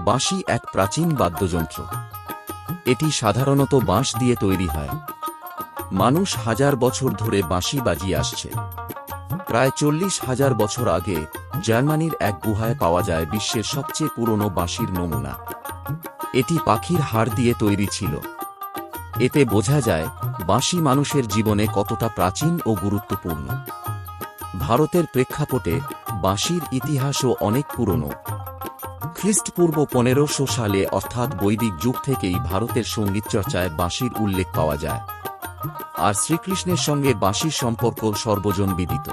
বাঁশি এক প্রাচীন বাদ্যযন্ত্র। এটি সাধারণত বাঁশ দিয়ে তৈরি হয়। মানুষ হাজার বছর ধরে বাঁশি বাজিয়ে আসছে। প্রায় 40,000 বছর আগে জার্মানির এক গুহায় পাওয়া যায় বিশ্বের সবচেয়ে পুরনো বাঁশির নমুনা। এটি পাখির হাড় দিয়ে তৈরি ছিল। এতে বোঝা যায় বাঁশি মানুষের জীবনে কতটা প্রাচীন ও গুরুত্বপূর্ণ। ভারতের প্রেক্ষাপটে বাঁশির ইতিহাসও অনেক পুরনো। খ্রিস্টপূর্ব 1500 সালে অর্থাৎ বৈদিক যুগ থেকেই ভারতের সঙ্গীতচর্চায় বাঁশির উল্লেখ পাওয়া যায়। আর শ্রীকৃষ্ণের সঙ্গে বাঁশির সম্পর্ক সর্বজনবিদিত।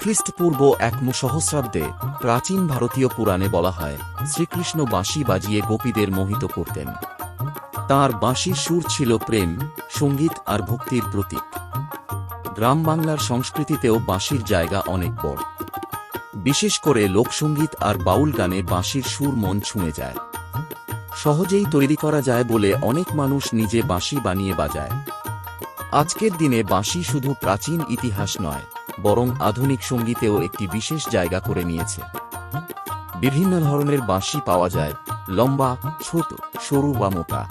খ্রিস্টপূর্ব 1 সহস্রাব্দে প্রাচীন ভারতীয় পুরাণে বলা হয় শ্রীকৃষ্ণ বাঁশি বাজিয়ে গোপীদের মোহিত করতেন। তাঁর বাঁশির সুর ছিল প্রেম, সঙ্গীত আর ভক্তির প্রতীক। গ্রাম বাংলার সংস্কৃতিতেও বাঁশির জায়গা অনেক বড়। বিশেষ করে লোকসঙ্গীত আর বাউল গানে বাঁশির সুর মন ছুঁয়ে যায়। সহজেই তৈরি করা যায় বলে অনেক মানুষ নিজে বাঁশি বানিয়ে বাজায়। আজকের দিনে বাঁশি শুধু প্রাচীন ইতিহাস নয়, বরং আধুনিক সঙ্গীতেও একটি বিশেষ জায়গা করে নিয়েছে। বিভিন্ন ধরনের বাঁশি পাওয়া যায়, লম্বা, ছোট, সরু বা মোটা।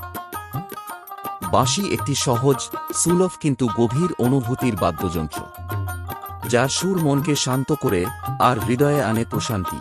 বাঁশি একটি সহজ, সুলভ কিন্তু গভীর অনুভূতির বাদ্যযন্ত্র, যার সুর মনকে শান্ত করে আর হৃদয়ে আনে প্রশান্তি।